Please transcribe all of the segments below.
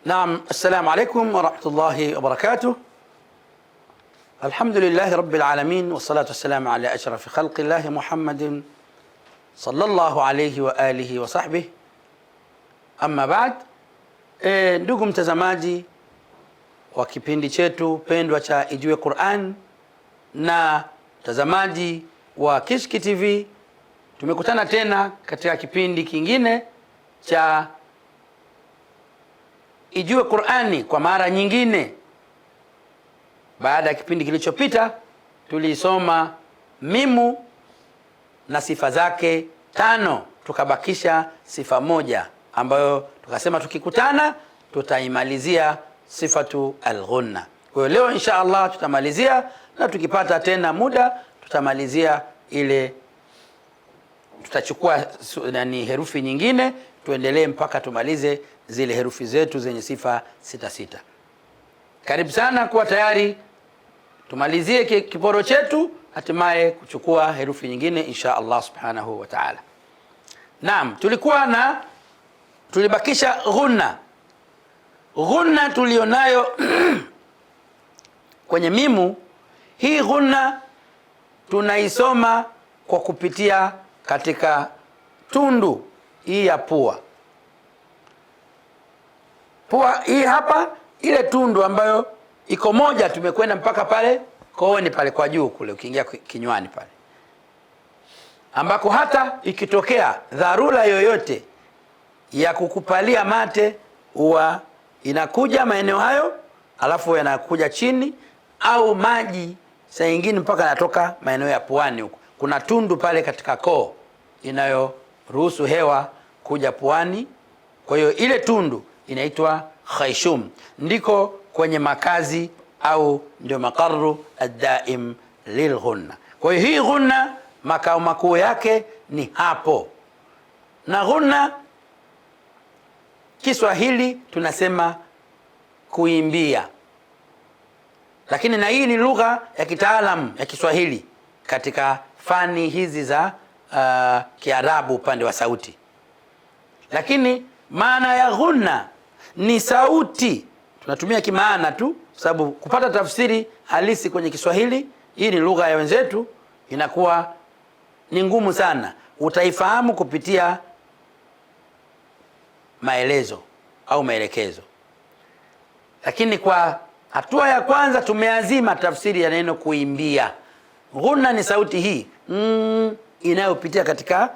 نعم، السلام عليكم ورحمة الله وبركاته. الحمد لله رب العالمين، والصلاة والسلام على أشرف خلق الله محمد صلى الله عليه وآله وصحبه. Amma baad, ndugu mtazamaji wa kipindi chetu pendwa cha Ijue Qur'an na mtazamaji wa Kishki TV, tumekutana tena katika kipindi kingine cha Ijue Qur'ani kwa mara nyingine. Baada ya kipindi kilichopita tulisoma mimu na sifa zake 5, tukabakisha sifa moja ambayo tukasema tukikutana tutaimalizia sifatu al-ghunna. Kwa hiyo leo insha Allah tutamalizia, na tukipata tena muda tutamalizia ile, tutachukua herufi nyingine tuendelee mpaka tumalize zile herufi zetu zenye sifa 6. Karibu sana kuwa tayari tumalizie kiporo chetu, hatimaye kuchukua herufi nyingine insha Allah subhanahu wa ta'ala. Naam, tulibakisha ghunna. Ghunna tulionayo kwenye mimu hii, ghunna tunaisoma kwa kupitia katika tundu hii ya pua. Pua hii hapa, ile tundu ambayo iko moja, tumekwenda mpaka pale kooni pale kwa juu kule, ukiingia kinywani pale, ambako hata ikitokea dharura yoyote ya kukupalia mate huwa inakuja maeneo hayo, alafu yanakuja chini, au maji saa nyingine mpaka yanatoka maeneo ya puani huko. Kuna tundu pale katika koo inayoruhusu hewa kuja puani, kwa hiyo ile tundu inaitwa khayshum, ndiko kwenye makazi au ndio maqarru ad-daim lilghunna. Kwa hiyo hii ghunna makao makuu yake ni hapo, na ghunna Kiswahili tunasema kuimbia, lakini na hii ni lugha ya kitaalamu ya Kiswahili katika fani hizi za Kiarabu upande wa sauti. Lakini maana ya ghunna ni sauti, tunatumia kimaana tu, sababu kupata tafsiri halisi kwenye Kiswahili, hii ni lugha ya wenzetu, inakuwa ni ngumu sana. Utaifahamu kupitia maelezo au maelekezo, lakini kwa hatua ya kwanza tumeazima tafsiri ya neno kuimbia. Ghunna ni sauti hii inayopitia katika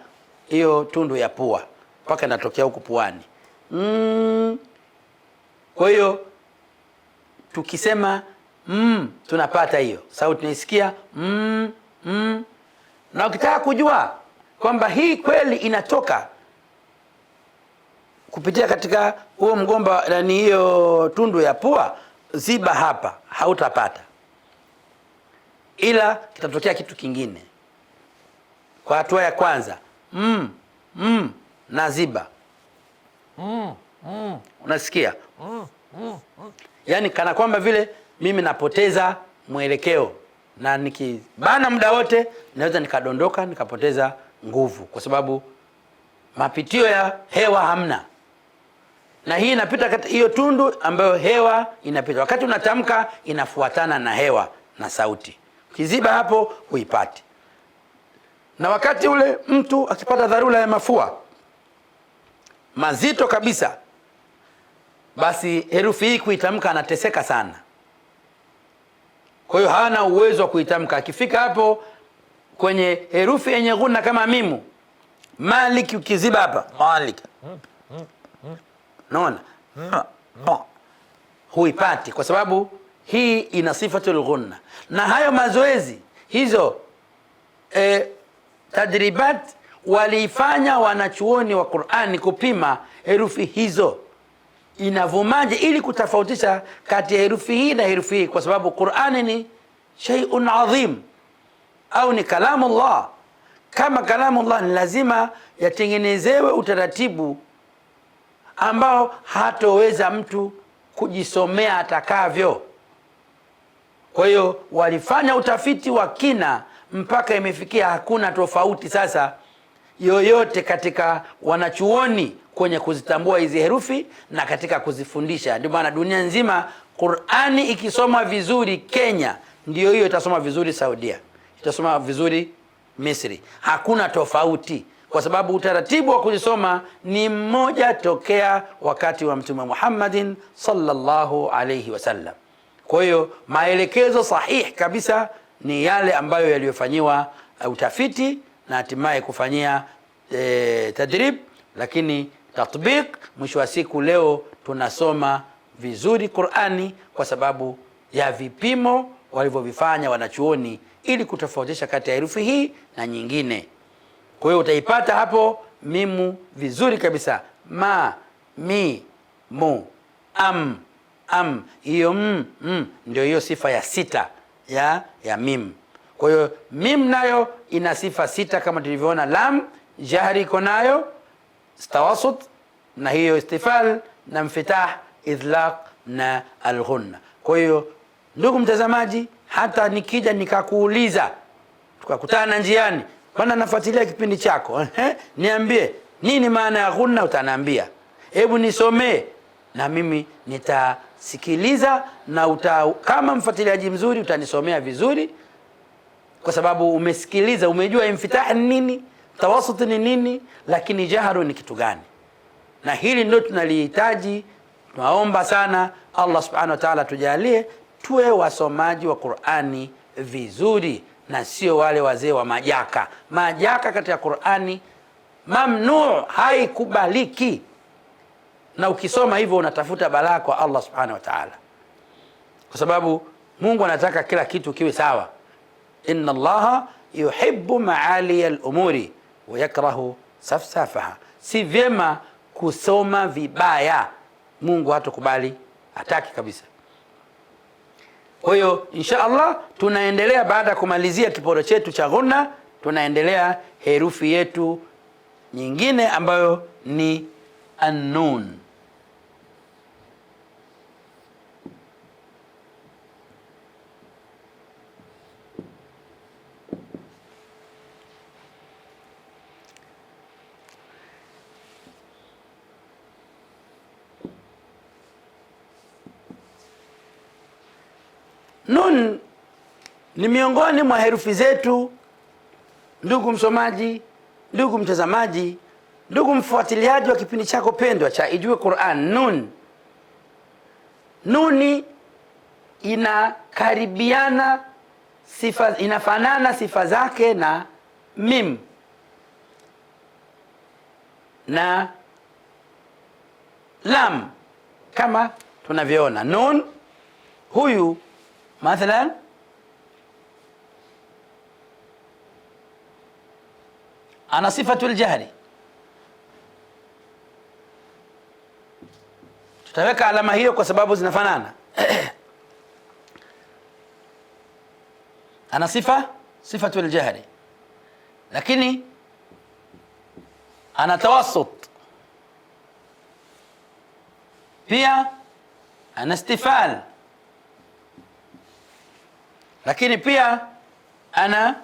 hiyo tundu ya pua mpaka inatokea huku puani. Kwa hiyo tukisema tunapata hiyo sauti, tunaisikia na ukitaka kujua kwamba hii kweli inatoka kupitia katika huo mgomba, yani hiyo tundu ya pua, ziba hapa, hautapata, ila kitatokea kitu kingine. Kwa hatua ya kwanza na ziba, unasikia yani kana kwamba vile mimi napoteza mwelekeo, na nikibana muda wote naweza nikadondoka nikapoteza nguvu, kwa sababu mapitio ya hewa hamna, na hii inapita katika hiyo tundu ambayo hewa inapita. Wakati unatamka inafuatana na hewa na sauti, ukiziba hapo huipati. Na wakati ule mtu akipata dharura ya mafua mazito kabisa, basi herufi hii kuitamka anateseka sana, kwa hiyo hana uwezo wa kuitamka. Akifika hapo kwenye herufi yenye ghunna kama mimu, Malik, ukiziba hapa Malik, naona huipati, kwa sababu hii ina sifatul ghunna. Na hayo mazoezi, hizo tadribat walifanya wanachuoni wa Qur'ani kupima herufi hizo inavumaje, ili kutofautisha kati ya herufi hii na herufi hii, kwa sababu Qur'ani ni shay'un adhim, au ni kalamullah. Kama kalamullah ni lazima yatengenezewe utaratibu ambao hatoweza mtu kujisomea atakavyo. Kwa hiyo walifanya utafiti wa kina mpaka imefikia hakuna tofauti sasa yoyote katika wanachuoni kwenye kuzitambua hizi herufi na katika kuzifundisha. Ndio maana dunia nzima Qur'ani ikisomwa vizuri Kenya, ndio hiyo itasoma vizuri Saudia, itasoma vizuri Misri. Hakuna tofauti, kwa sababu utaratibu wa kuzisoma ni mmoja tokea wakati wa Mtume Muhammadin sallallahu alayhi wasallam. Kwa hiyo maelekezo sahihi kabisa ni yale ambayo yaliyofanyiwa utafiti na hatimaye kufanyia tadrib, lakini tatbiq, mwisho wa siku leo tunasoma vizuri Qur'ani kwa sababu ya vipimo walivyovifanya wanachuoni ili kutofautisha kati ya herufi hii na nyingine. Kwa hiyo utaipata hapo mimu vizuri kabisa, ma, mi, mu, am. Hiyo ndio hiyo sifa ya sita ya mim. Kwa hiyo mim nayo ina sifa sita kama tulivyoona. Lam jahri iko nayo, tawasut na hiyo istifal na mfitah, idlaq na alghunna. Kwa hiyo ndugu mtazamaji, hata nikija nikakuuliza tukakutana njiani, bwana nafuatilia kipindi chako, niambie nini maana ya ghunna, utaniambia hebu nisomee, na mimi nitasikiliza na kama mfuatiliaji mzuri utanisomea vizuri, kwa sababu umesikiliza, umejua infitah ni nini, tawasut ni nini, lakini jaharu ni kitu gani. Na hili ndio tunalihitaji. Tunaomba sana Allah subhanahu wa ta'ala tujalie tuwe wasomaji wa Qur'ani vizuri na sio wale wazee wa majaka. Majaka katika Qur'ani mamnu, haikubaliki. Na ukisoma hivyo unatafuta balaa kwa Allah subhanahu wa ta'ala, kwa sababu Mungu anataka kila kitu kiwe sawa. Inna Allaha yuhibbu maali al-umuri wa yakrahu safsafaha. Si vyema kusoma vibaya, Mungu hatakubali, hataki kabisa. Kwa hiyo insha Allah tunaendelea, baada ya kumalizia kiporo chetu cha ghunna, tunaendelea herufi yetu nyingine ambayo ni an-nun. Nun ni miongoni mwa herufi zetu, ndugu msomaji, ndugu mtazamaji, ndugu mfuatiliaji wa kipindi chako pendwa cha Ijue Qur'an. Nuni inakaribiana sifa, inafanana sifa zake na mim na lam, kama tunavyoona. Nun huyu mathalan ana sifatul jahri, tutaweka alama hiyo kwa sababu zinafanana. ana sifatul jahri, lakini ana tawassut, pia ana istifal, lakini pia ana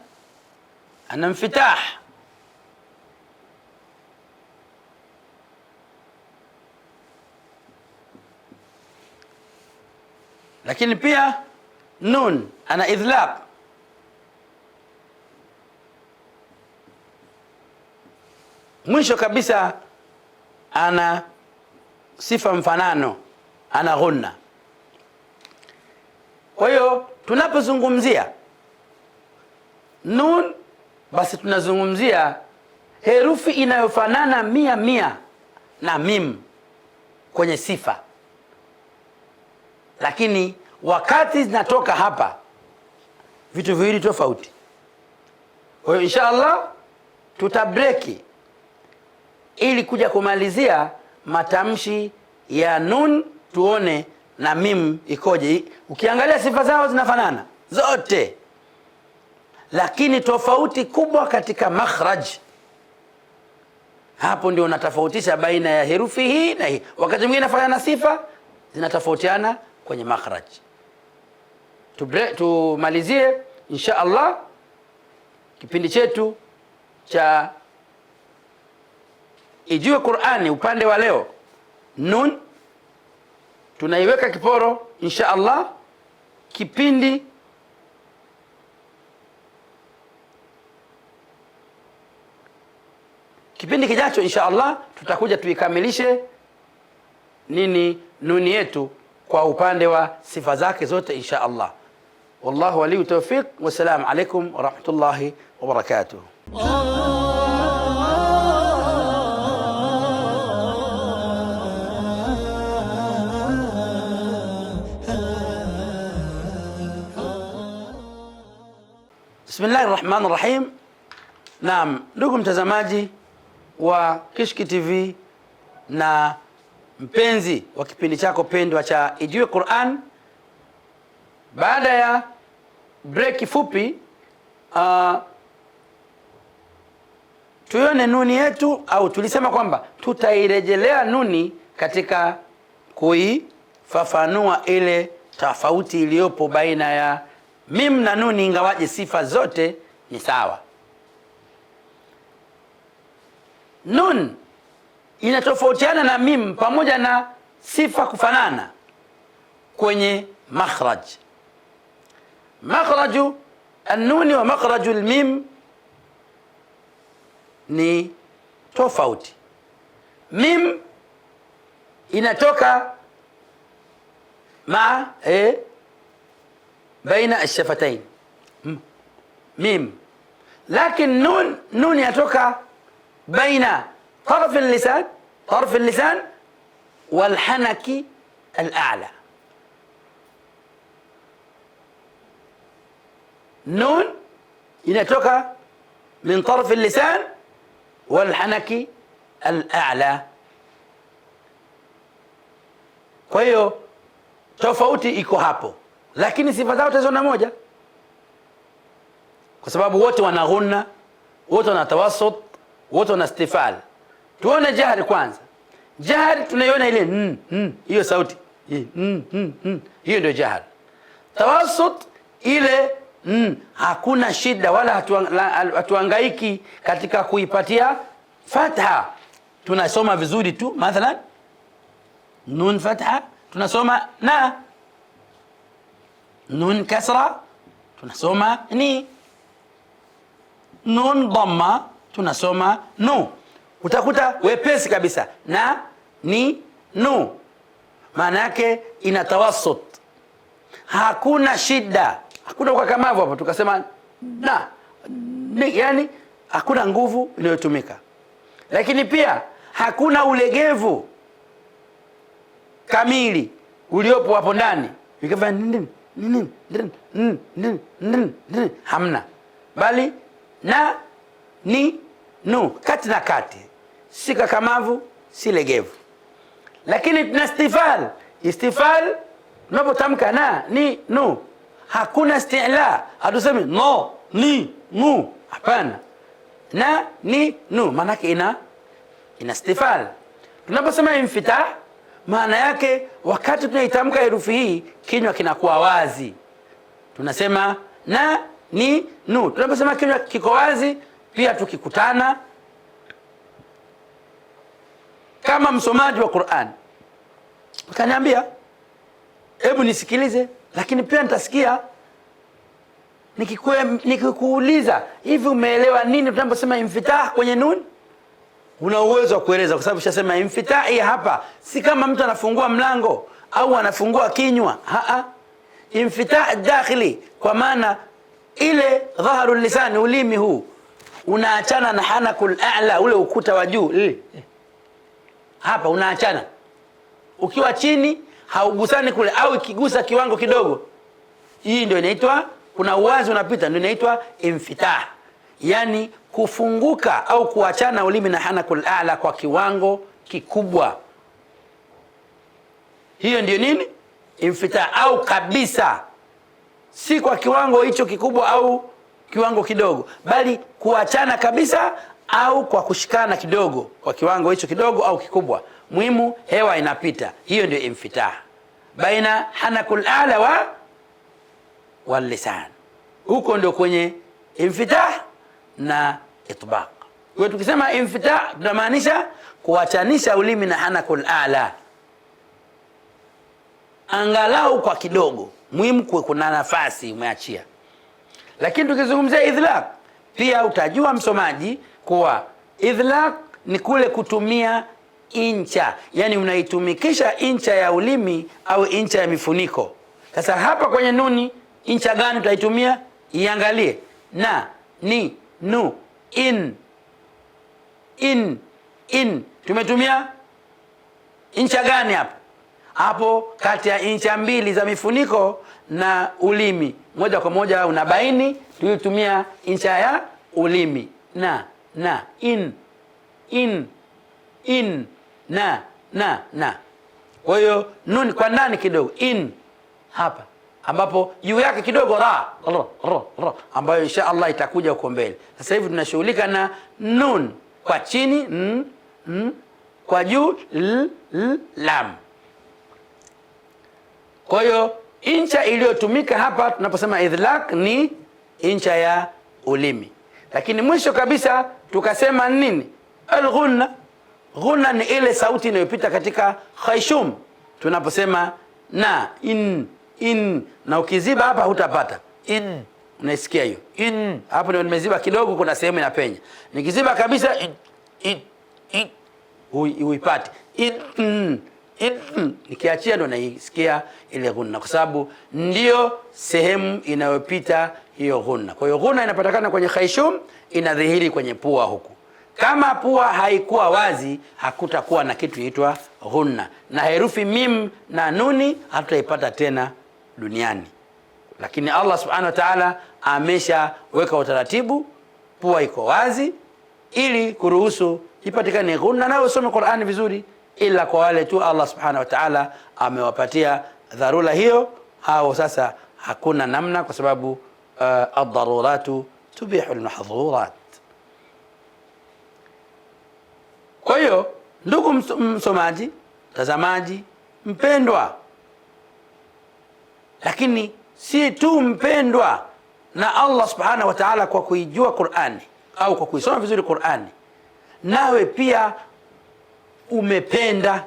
infitah, lakini pia nun ana idlaq, mwisho kabisa ana sifa mfanano, ana ghunna. Kwa hiyo tunapozungumzia nun, basi tunazungumzia herufi inayofanana mia na mim kwenye sifa, lakini wakati zinatoka hapa vitu viwili tofauti. Kwa hiyo insha Allah tutabreki ili kuja kumalizia matamshi ya nun, tuone na mim ikoje. Ukiangalia sifa zao zinafanana zote, lakini tofauti kubwa katika makhraj. Hapo ndio unatofautisha baina ya herufi hii na hii. Wakati mwingine inafanana sifa, zinatofautiana kwenye makhraj. Tumalizie insha Allah kipindi chetu cha Ijue Qur'ani upande wa leo, nun tunaiweka kiporo insha Allah. Kipindi kijacho insha Allah tutakuja tuikamilishe nuni yetu kwa upande wa sifa zake zote insha Allah. Wallahu waliyu tawfiq. Wassalamu alaikum wa rahmatullahi wa barakatuh. Bismillahir Rahmanir Rahim. Naam, ndugu mtazamaji wa Kishki TV na mpenzi wa kipindi chako pendwa cha Ijue Qur'an, baada ya break fupi tuione nuni yetu, au tulisema kwamba tutairejelea nuni katika kuifafanua ile tofauti iliyopo baina ya mim na nuni, ingawaje sifa zote ni sawa. Nun inatofautiana na mim pamoja na sifa kufanana kwenye makhraj. Makhraju an-nuni wa makhraju al-mim ni tofauti. Mim inatoka baina ash-shafatayn mim, lakin nun inatoka baina طرف اللسان والحنك الأعلى. نون inatoka من طرف اللسان والحنك الأعلى. Kwa hiyo tofauti iko hapo, lakini sifa zao tazona moja, kwa sababu wote wana ghunna, wote wana tawassut, wote wana istifal. Tuone jahri kwanza. Jahri tunaiona ile hiyo sauti hiyo ndio jahri. Tawassut ile hakuna shida wala hatuhangaiki katika kuipatia fatha, tunasoma vizuri tu. Mathalan nun fatha tunasoma na, nun kasra tunasoma ni, nun dhamma tunasoma nu. Utakuta wepesi kabisa na ni nu, maana yake ina tawassut, hakuna shida, hakuna ukakamavu hapo tukasema na ni, yani hakuna nguvu inayotumika, lakini pia hakuna ulegevu kamili uliopo hapo ndani hamna, bali na ni nu, kati na kati, si kakamavu si legevu. Lakini tuna istifal tunapotamka na ni nu, hakuna isti'la, hatusemi no ni nu, hapana, na ni nu, maana yake ina istifal. Tunaposema infitah, maana yake wakati tunaitamka herufi hii kinywa kinakuwa wazi, tunasema na ni nu. Tunaposema kinywa kiko wazi, pia tukikutana kama msomaji wa Qur'an ukaniambia hebu nisikilize, lakini pia nitasikia nikikuuliza hivi umeelewa nini tunaposema infitah kwenye nun, una uwezo wa kueleza, kwa sababu ushasema infitah hii hapa si kama mtu anafungua mlango au anafungua kinywa. Infitah dakhili, kwa maana ile dhaharu lisani, ulimi huu unaachana na hanakul a'la, ule ukuta wa juu hapa unaachana, ukiwa chini haugusani kule, au ikigusa kiwango kidogo, hii ndio inaitwa, kuna uwazi unapita, ndio inaitwa infitah, yani kufunguka au kuachana ulimi na hanakul a'la kwa kiwango kikubwa. Hiyo ndio nini? Infitah, au kabisa, si kwa kiwango hicho kikubwa au kiwango kidogo, bali kuachana kabisa au kwa kushikana kidogo kwa kiwango hicho kidogo au kikubwa, muhimu hewa inapita. Hiyo ndio infitah baina hanakul a'la wal lisan, huko ndio kwenye infitah na itbaq. Kwa tukisema infita tunamaanisha kuachanisha ulimi na hanakul a'la, angalau kwa kidogo, muhimu kuna nafasi umeachia. Lakini tukizungumzia idhlaq pia utajua msomaji kuwa idhlaq ni kule kutumia incha, yani unaitumikisha incha ya ulimi au incha ya mifuniko. Sasa hapa kwenye nuni incha gani tutaitumia? Iangalie na, ni, nu, in. Tumetumia incha gani hapo? Hapo kati ya incha mbili za mifuniko na ulimi, moja kwa moja unabaini tulitumia incha ya ulimi. Na, in, na. Kwa hiyo nuni kwa ndani kidogo, in hapa, ambapo juu yake kidogo ra, ambayo insha Allah itakuja huko mbele. Sasa hivi tunashughulika na nun kwa chini, kwa juu lam. Kwa hiyo incha iliyotumika hapa tunaposema idhlaq ni incha ya ulimi. Lakini mwisho kabisa tukasema nini? Al-ghunna. Ghunna ni ile sauti inayopita katika khayshum tunaposema na, in, na ukiziba hapa hutapata in. Unaisikia hiyo in? Hapo ndio nimeziba kidogo, kuna sehemu inapenya. Nikiziba kabisa in uipate in. Nikiachia ndo naisikia ile ghunna, kwa sababu ndio sehemu inayopita hiyo ghunna. Kwa hiyo ghunna inapatikana kwenye khayshum, inadhihiri kwenye pua huku. Kama pua haikuwa wazi, hakutakuwa na kitu inaitwa ghunna, na herufi mim na nuni hatutaipata tena duniani. Lakini Allah subhanahu wa ta'ala ameshaweka utaratibu, pua iko wazi ili kuruhusu ipatikane ghunna na usome Qur'ani vizuri, ila kwa wale tu Allah subhanahu wa ta'ala amewapatia dharura hiyo, hao sasa hakuna namna, kwa sababu ad-daruratu tubihu al-mahdhurat. Kwa hiyo ndugu msomaji, mtazamaji mpendwa, lakini si tu mpendwa na Allah subhanahu wa ta'ala kwa kuijua Qur'ani au kwa kuisoma vizuri Qur'ani, nawe pia umependa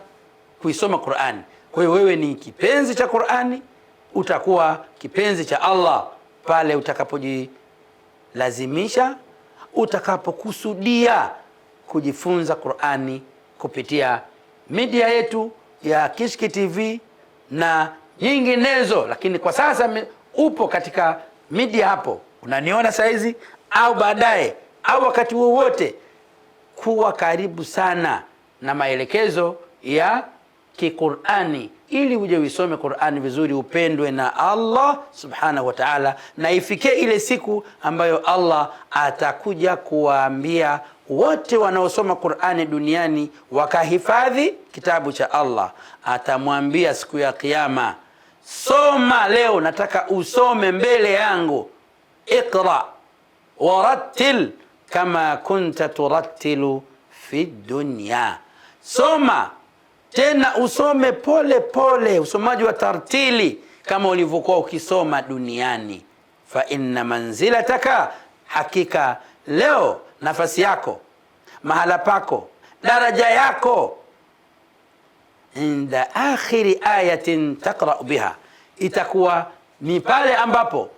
kuisoma Qur'ani. Kwa hiyo wewe ni kipenzi cha Qur'ani, utakuwa kipenzi cha Allah pale utakapojilazimisha, utakapokusudia kujifunza Qur'ani kupitia media yetu ya Kishki TV na nyinginezo. Lakini kwa sasa upo katika media hapo, unaniona saizi au baadaye au wakati wowote, kuwa karibu sana na maelekezo ya kiqur'ani ili uje uisome Qur'ani vizuri, upendwe na Allah subhanahu wa ta'ala, na ifikie ile siku ambayo Allah atakuja kuwaambia wote wanaosoma Qur'ani duniani wakahifadhi kitabu cha Allah, atamwambia siku ya kiyama, soma leo, nataka usome mbele yangu, iqra warattil kama kunta turattilu fi dunya. Soma tena usome pole pole, usomaji wa tartili kama ulivyokuwa ukisoma duniani. Fa inna manzilataka, hakika leo nafasi yako, mahala pako, daraja yako, inda akhiri ayatin taqra biha, itakuwa ni pale ambapo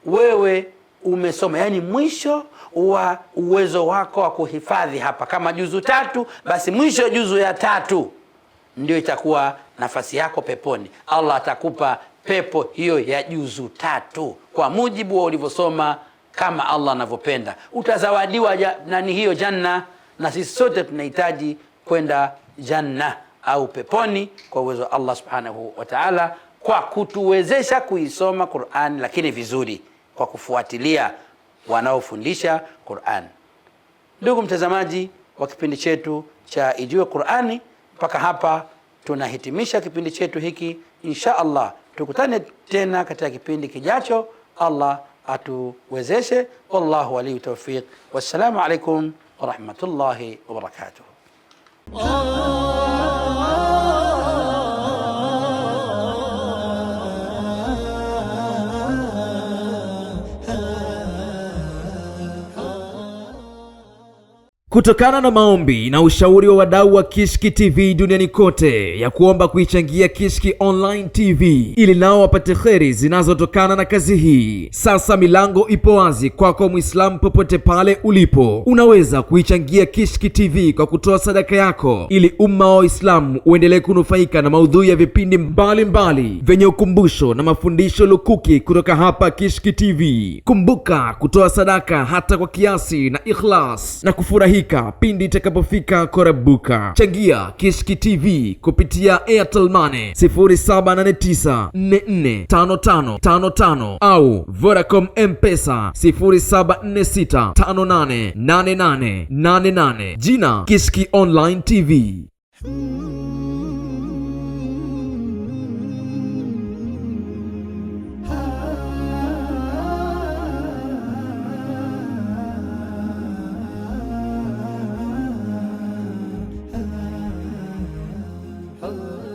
wewe umesoma, yani mwisho wa uwezo wako wa kuhifadhi hapa. Kama juzu 3, basi mwisho juzu ya 3 ndio itakuwa nafasi yako peponi. Allah atakupa pepo hiyo ya juzu 3 kwa mujibu wa ulivyosoma, kama Allah anavyopenda. Utazawadiwa nani hiyo janna, na sisi sote tunahitaji kwenda janna au peponi kwa uwezo wa Allah subhanahu wa ta'ala, kwa kutuwezesha kuisoma Qur'an, lakini vizuri, kwa kufuatilia wanaofundisha Qur'an. Ndugu mtazamaji wa kipindi chetu cha Ijue Qur'ani, mpaka hapa tunahitimisha kipindi chetu hiki. Insha Allah tukutane tena katika kipindi kijacho, Allah atuwezeshe. Wallahu waliyu tawfiq. Wassalamu alaikum wa rahmatullahi wa barakatuh. Kutokana na maombi na ushauri wa wadau wa Kishki TV duniani kote ya kuomba kuichangia Kishki Online TV ili nao wapate kheri zinazotokana na kazi hii, sasa milango ipo wazi kwako Muislamu popote pale ulipo. Unaweza kuichangia Kishki TV kwa kutoa sadaka yako ili umma wa Waislamu uendelee kunufaika na maudhui ya vipindi mbalimbali vyenye ukumbusho na mafundisho lukuki kutoka hapa Kishki TV. Kumbuka kutoa sadaka hata kwa kiasi na ikhlas na kufurahi pindi itakapofika korabuka. Changia Kishki TV kupitia Airtel Money 0789445555 au Vodacom M-Pesa 0746588888. Jina Kishki Online TV. Oh